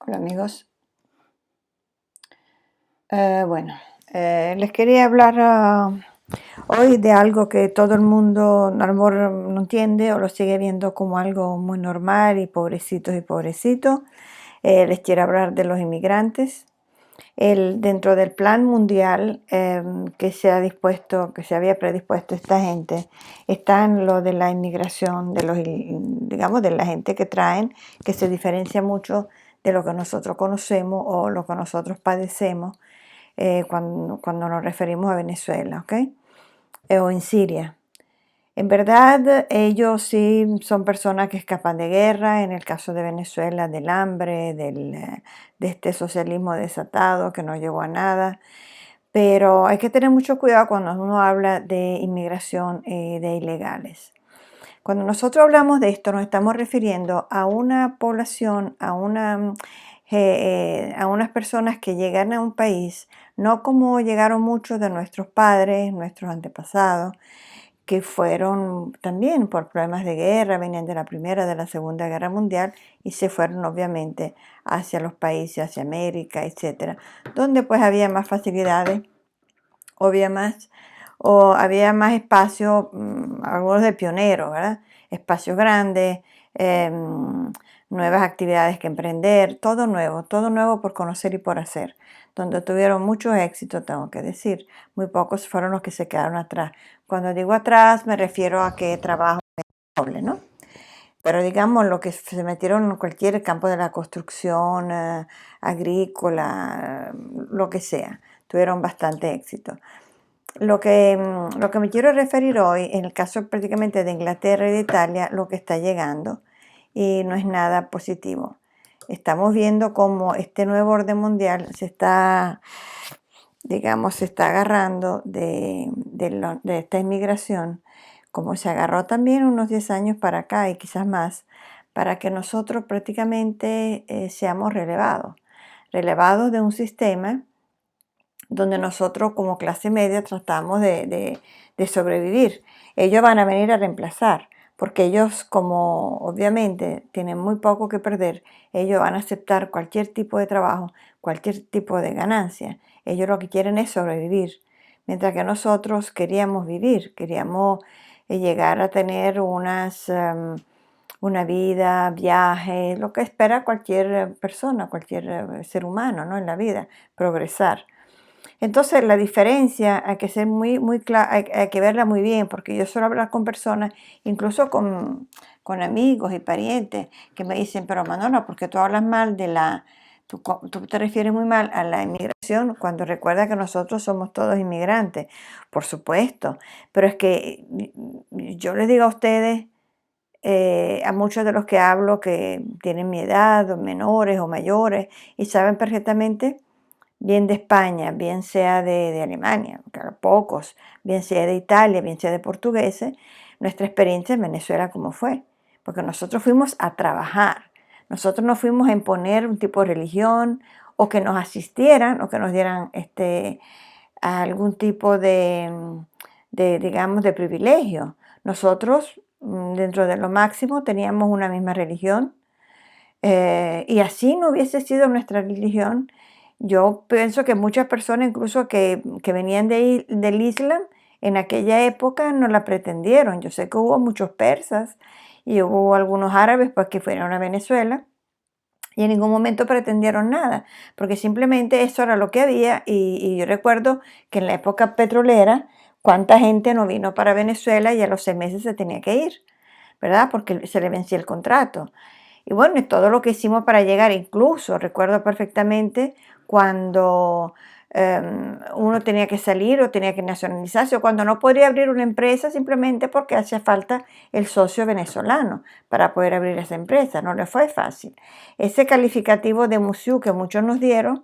Hola amigos. Bueno, les quería hablar hoy de algo que todo el mundo a lo mejor no entiende o lo sigue viendo como algo muy normal y pobrecitos y pobrecitos. Les quiero hablar de los inmigrantes. Dentro del plan mundial que se ha dispuesto, que se había predispuesto esta gente, está en lo de la inmigración, digamos, de la gente que traen, que se diferencia mucho de lo que nosotros conocemos o lo que nosotros padecemos cuando nos referimos a Venezuela, ¿ok? O en Siria. En verdad, ellos sí son personas que escapan de guerra, en el caso de Venezuela, del hambre, de este socialismo desatado que no llegó a nada. Pero hay que tener mucho cuidado cuando uno habla de inmigración de ilegales. Cuando nosotros hablamos de esto, nos estamos refiriendo a una población, a unas personas que llegan a un país, no como llegaron muchos de nuestros padres, nuestros antepasados, que fueron también por problemas de guerra, venían de la Primera, de la Segunda Guerra Mundial y se fueron obviamente hacia los países, hacia América, etcétera, donde pues había más facilidades, había más, o había más espacio, algunos de pioneros, ¿verdad? Espacios grandes, nuevas actividades que emprender, todo nuevo por conocer y por hacer, donde tuvieron mucho éxito, tengo que decir, muy pocos fueron los que se quedaron atrás. Cuando digo atrás me refiero a que trabajo doble, ¿no? Pero digamos, lo que se metieron en cualquier campo de la construcción, agrícola, lo que sea, tuvieron bastante éxito. Lo que me quiero referir hoy, en el caso prácticamente de Inglaterra y de Italia, lo que está llegando, y no es nada positivo. Estamos viendo cómo este nuevo orden mundial se está agarrando de esta inmigración, como se agarró también unos 10 años para acá y quizás más, para que nosotros prácticamente seamos relevados de un sistema donde nosotros como clase media tratamos de sobrevivir. Ellos van a venir a reemplazar, porque ellos como obviamente tienen muy poco que perder, ellos van a aceptar cualquier tipo de trabajo, cualquier tipo de ganancia. Ellos lo que quieren es sobrevivir, mientras que nosotros queríamos vivir, queríamos llegar a tener una vida, viajes, lo que espera cualquier persona, cualquier ser humano, ¿no? En la vida, progresar. Entonces, la diferencia hay que ser muy clara, hay que verla muy bien, porque yo suelo hablar con personas, incluso con amigos y parientes, que me dicen, pero Manolo, ¿por qué tú hablas mal tú te refieres muy mal a la inmigración cuando recuerda que nosotros somos todos inmigrantes? Por supuesto, pero es que yo les digo a ustedes, a muchos de los que hablo que tienen mi edad, o menores o mayores, y saben perfectamente bien de España, bien sea de Alemania, claro, pocos, bien sea de Italia, bien sea de portugueses, nuestra experiencia en Venezuela cómo fue, porque nosotros fuimos a trabajar, nosotros no fuimos a imponer un tipo de religión o que nos asistieran o que nos dieran algún tipo digamos, de privilegio. Nosotros, dentro de lo máximo, teníamos una misma religión, y así no hubiese sido nuestra religión. Yo pienso que muchas personas, incluso que venían del Islam, en aquella época no la pretendieron. Yo sé que hubo muchos persas y hubo algunos árabes pues, que fueron a Venezuela y en ningún momento pretendieron nada, porque simplemente eso era lo que había. Y yo recuerdo que en la época petrolera, cuánta gente no vino para Venezuela y a los 6 meses se tenía que ir, ¿verdad? Porque se le vencía el contrato. Y bueno, y todo lo que hicimos para llegar, incluso recuerdo perfectamente cuando uno tenía que salir o tenía que nacionalizarse o cuando no podía abrir una empresa simplemente porque hacía falta el socio venezolano para poder abrir esa empresa. No le fue fácil. Ese calificativo de museo que muchos nos dieron,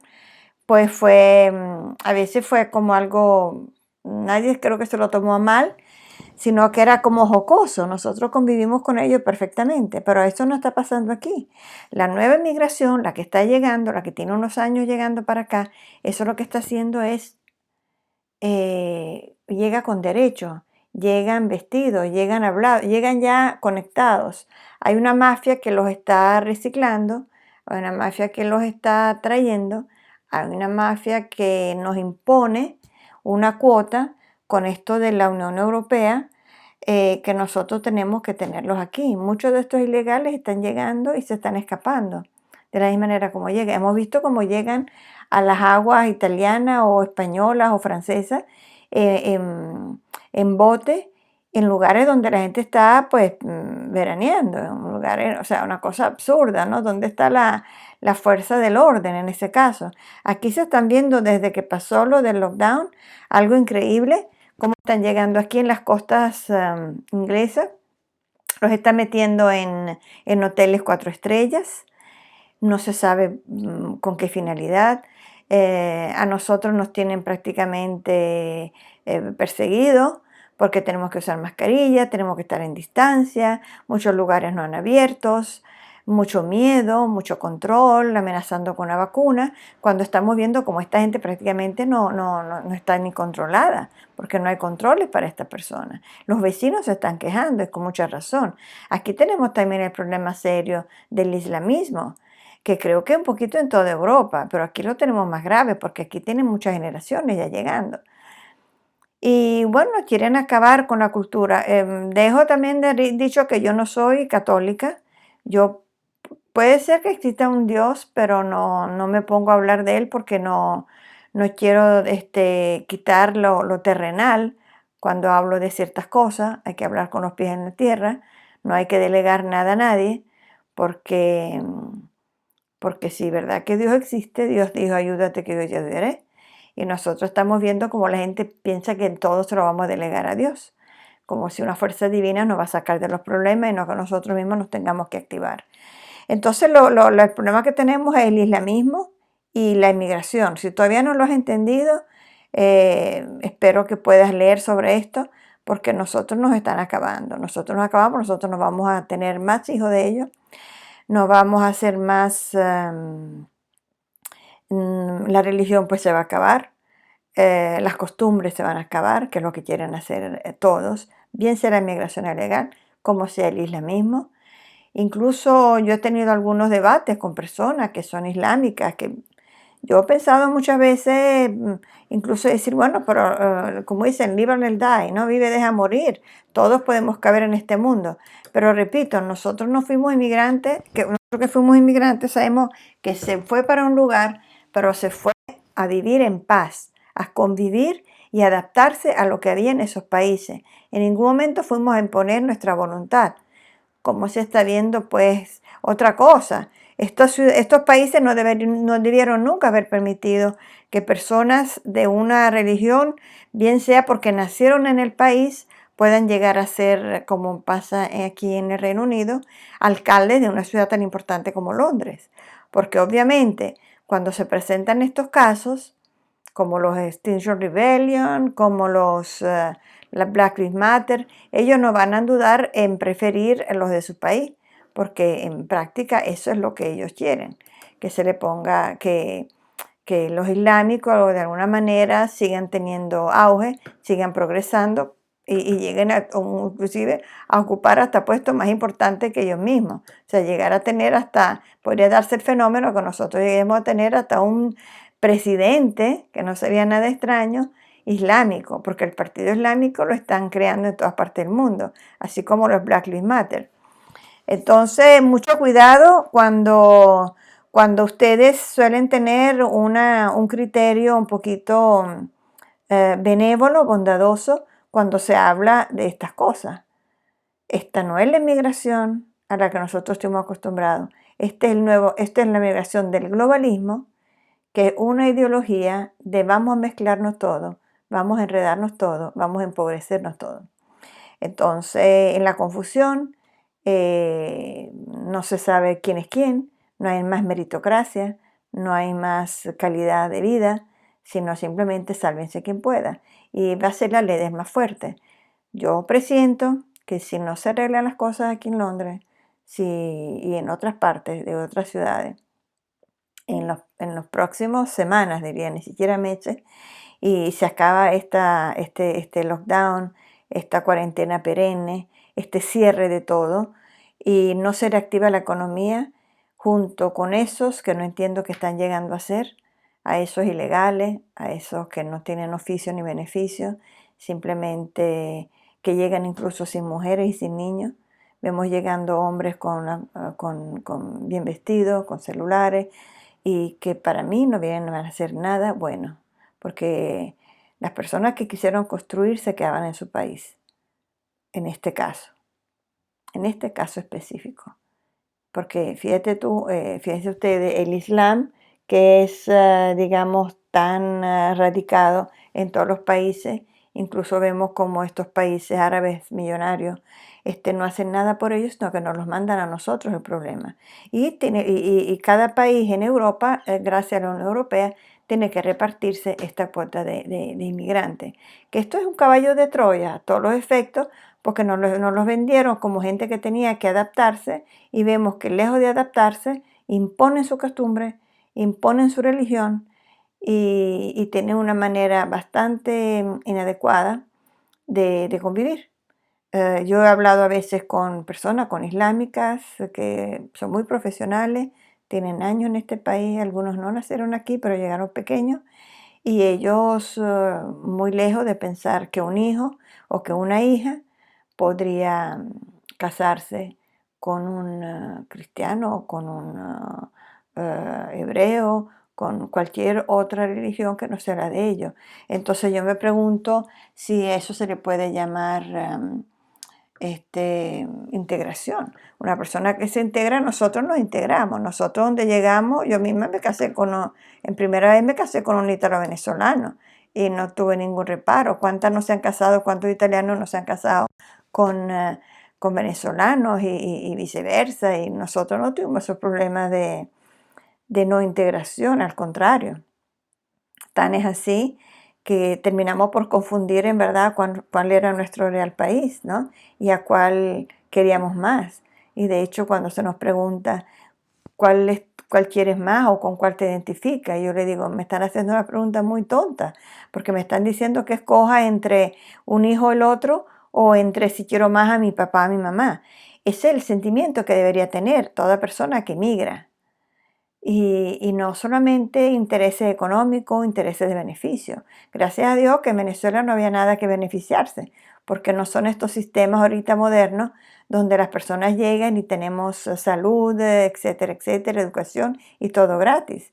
pues a veces fue como algo, nadie creo que se lo tomó a mal, sino que era como jocoso. Nosotros convivimos con ellos perfectamente, pero eso no está pasando aquí. La nueva inmigración, la que está llegando, la que tiene unos años llegando para acá, eso lo que está haciendo es, llega con derecho, llegan vestidos, llegan hablados, llegan ya conectados. Hay una mafia que los está reciclando, hay una mafia que los está trayendo, hay una mafia que nos impone una cuota con esto de la Unión Europea, que nosotros tenemos que tenerlos aquí. Muchos de estos ilegales están llegando y se están escapando de la misma manera como llegan. Hemos visto cómo llegan a las aguas italianas o españolas o francesas eh, en, en bote, en lugares donde la gente está pues veraneando, en lugares, o sea, una cosa absurda, ¿no? ¿Dónde está la fuerza del orden en ese caso? Aquí se están viendo desde que pasó lo del lockdown, algo increíble, cómo están llegando aquí en las costas inglesas, los están metiendo en hoteles 4 estrellas, no se sabe con qué finalidad. A nosotros nos tienen prácticamente perseguidos porque tenemos que usar mascarilla, tenemos que estar en distancia, muchos lugares no han abiertos, mucho miedo, mucho control, amenazando con la vacuna, cuando estamos viendo como esta gente prácticamente no está ni controlada, porque no hay controles para estas personas. Los vecinos se están quejando, y con mucha razón. Aquí tenemos también el problema serio del islamismo, que creo que un poquito en toda Europa, pero aquí lo tenemos más grave porque aquí tienen muchas generaciones ya llegando. Y bueno, quieren acabar con la cultura. Dejo también dicho que yo no soy católica. Yo puede ser que exista un Dios, pero no me pongo a hablar de él porque no quiero quitar lo terrenal cuando hablo de ciertas cosas. Hay que hablar con los pies en la tierra. No hay que delegar nada a nadie porque porque si verdad que Dios existe, Dios dijo, ayúdate que yo te ayudaré. Y nosotros estamos viendo como la gente piensa que todo se lo vamos a delegar a Dios, como si una fuerza divina nos va a sacar de los problemas y no que nosotros mismos nos tengamos que activar. Entonces el problema que tenemos es el islamismo y la inmigración. Si todavía no lo has entendido, espero que puedas leer sobre esto, porque nosotros nos están acabando. Nosotros nos acabamos, nosotros nos vamos a tener más hijos de ellos, nos vamos a hacer más, la religión pues se va a acabar, las costumbres se van a acabar, que es lo que quieren hacer todos, bien sea la inmigración ilegal, como sea el islamismo. Incluso yo he tenido algunos debates con personas que son islámicas, que yo he pensado muchas veces, incluso decir, bueno, pero como dicen, live and let die, ¿no? Vive, deja morir. Todos podemos caber en este mundo. Pero repito, nosotros no fuimos inmigrantes, que nosotros que fuimos inmigrantes sabemos que se fue para un lugar, pero se fue a vivir en paz, a convivir y adaptarse a lo que había en esos países. En ningún momento fuimos a imponer nuestra voluntad, como se está viendo pues otra cosa. Estos países no debieron nunca haber permitido que personas de una religión, bien sea porque nacieron en el país, puedan llegar a ser, como pasa aquí en el Reino Unido, alcaldes de una ciudad tan importante como Londres. Porque obviamente cuando se presentan estos casos, como los Extinction Rebellion, como la Black Lives Matter, ellos no van a dudar en preferir los de su país, porque en práctica eso es lo que ellos quieren, que se le ponga, que los islámicos de alguna manera sigan teniendo auge, sigan progresando y lleguen inclusive a ocupar hasta puestos más importantes que ellos mismos. O sea, llegar a tener hasta, podría darse el fenómeno que nosotros lleguemos a tener hasta un presidente, que no sería nada extraño, islámico, porque el Partido Islámico lo están creando en todas partes del mundo, así como los Black Lives Matter. Entonces, mucho cuidado cuando ustedes suelen tener un criterio un poquito benévolo, bondadoso, cuando se habla de estas cosas. Esta no es la inmigración a la que nosotros estamos acostumbrados. Esta es la migración del globalismo, que es una ideología de vamos a mezclarnos todo, vamos a enredarnos todo, vamos a empobrecernos todo. Entonces, en la confusión, no se sabe quién es quién, no hay más meritocracia, no hay más calidad de vida, sino simplemente sálvense quien pueda. Y va a ser la ley más fuerte. Yo presiento que si no se arreglan las cosas aquí en Londres y en otras partes de otras ciudades, en los próximos semanas, diría, ni siquiera meses, y se acaba este lockdown, esta cuarentena perenne, este cierre de todo, y no se reactiva la economía, junto con esos que no entiendo qué están llegando a ser, a esos ilegales, a esos que no tienen oficio ni beneficio, simplemente que llegan incluso sin mujeres y sin niños. Vemos llegando hombres con bien vestidos, con celulares, y que para mí no vienen a hacer nada bueno, porque las personas que quisieron construir se quedaban en su país, en en este caso específico. Porque fíjate tú, fíjense ustedes, el Islam, que es, digamos, tan radicado en todos los países, incluso vemos como estos países árabes millonarios no hacen nada por ellos, sino que nos los mandan a nosotros el problema. Y cada país en Europa, gracias a la Unión Europea, tiene que repartirse esta cuota de inmigrantes. Que esto es un caballo de Troya a todos los efectos, porque nos los vendieron como gente que tenía que adaptarse, y vemos que lejos de adaptarse, imponen su costumbre, imponen su religión y tienen una manera bastante inadecuada de convivir. Yo he hablado a veces con personas, con islámicas, que son muy profesionales, tienen años en este país, algunos no nacieron aquí, pero llegaron pequeños, y ellos muy lejos de pensar que un hijo o que una hija podría casarse con un cristiano o con un hebreo, con cualquier otra religión que no sea la de ellos. Entonces yo me pregunto si eso se le puede llamar integración. Una persona que se integra, nosotros nos integramos. Nosotros donde llegamos, yo misma me casé en primera vez me casé con un italo-venezolano y no tuve ningún reparo. ¿Cuántas no se han casado, cuántos italianos no se han casado con, con venezolanos y viceversa? Y nosotros no tuvimos esos problemas de no integración, al contrario. Tan es así que terminamos por confundir en verdad cuál era nuestro real país, ¿no? Y a cuál queríamos más. Y de hecho, cuando se nos pregunta cuál quieres más o con cuál te identificas, yo le digo, me están haciendo una pregunta muy tonta, porque me están diciendo que escoja entre un hijo o el otro, o entre si quiero más a mi papá o a mi mamá. Ese es el sentimiento que debería tener toda persona que migra. Y no solamente intereses económicos, intereses de beneficio. Gracias a Dios que en Venezuela no había nada que beneficiarse, porque no son estos sistemas ahorita modernos donde las personas llegan y tenemos salud, etcétera, etcétera, educación y todo gratis.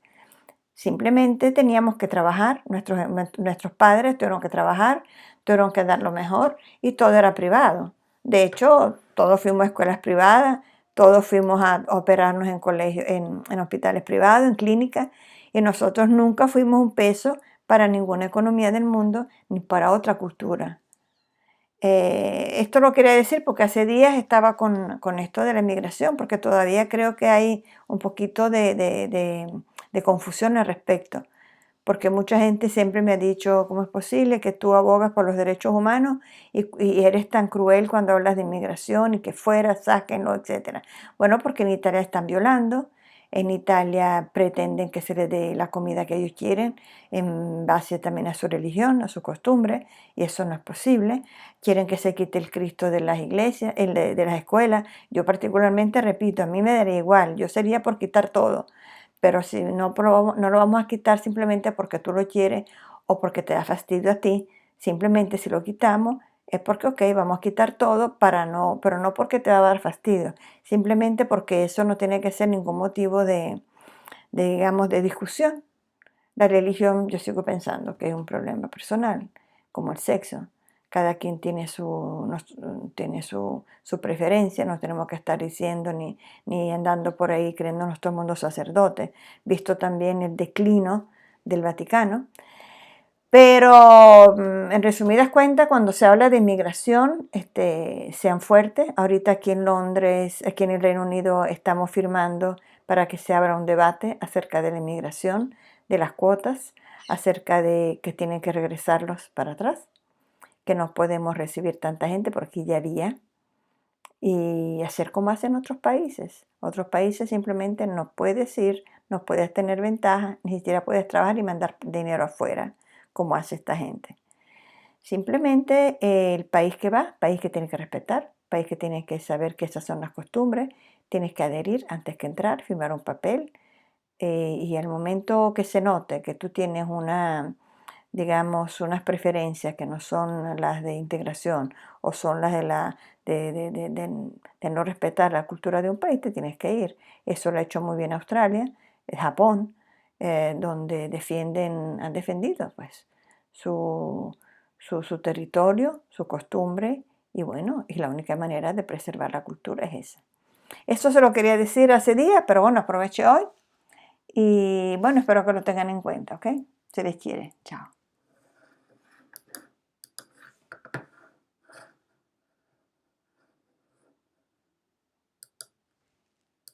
Simplemente teníamos que trabajar, nuestros padres tuvieron que trabajar, tuvieron que dar lo mejor, y todo era privado. De hecho, todos fuimos a escuelas privadas, todos fuimos a operarnos en colegios, en hospitales privados, en clínicas, y nosotros nunca fuimos un peso para ninguna economía del mundo ni para otra cultura. Esto lo quería decir porque hace días estaba con esto de la inmigración, porque todavía creo que hay un poquito de confusión al respecto, porque mucha gente siempre me ha dicho, ¿cómo es posible que tú abogas por los derechos humanos y eres tan cruel cuando hablas de inmigración y que fuera, sáquenlo, etcétera? Bueno, porque en Italia están violando, en Italia pretenden que se les dé la comida que ellos quieren en base también a su religión, a su costumbre, y eso no es posible. Quieren que se quite el Cristo de las iglesias, de las escuelas. Yo particularmente, repito, a mí me daría igual, yo sería por quitar todo, pero si no lo vamos a quitar simplemente porque tú lo quieres o porque te da fastidio a ti, simplemente si lo quitamos es porque, ok, vamos a quitar todo pero no porque te va a dar fastidio, simplemente porque eso no tiene que ser ningún motivo digamos, de discusión. La religión, yo sigo pensando que es un problema personal, como el sexo. Cada quien tiene tiene su preferencia, no tenemos que estar diciendo ni andando por ahí creyéndonos todo el mundo sacerdote, visto también el declino del Vaticano. Pero en resumidas cuentas, cuando se habla de inmigración, sean fuertes. Ahorita aquí en Londres, aquí en el Reino Unido, estamos firmando para que se abra un debate acerca de la inmigración, de las cuotas, acerca de que tienen que regresarlos para atrás, que no podemos recibir tanta gente por aquí ya haría, y hacer como hacen otros países. Otros países simplemente no puedes ir, no puedes tener ventaja, ni siquiera puedes trabajar y mandar dinero afuera, como hace esta gente. Simplemente el país que va, país que tiene que respetar. país que tienes que saber que esas son las costumbres, tienes que adherir antes que entrar, firmar un papel, y al momento que se note que tú tienes digamos, unas preferencias que no son las de integración o son las de no respetar la cultura de un país, te tienes que ir. Eso lo ha hecho muy bien Australia, Japón, donde han defendido pues su, su territorio, su costumbre, y bueno, y la única manera de preservar la cultura es esa. Eso se lo quería decir hace días, pero bueno, aproveché hoy y bueno, espero que lo tengan en cuenta, ¿ok? Se les quiere. Chao.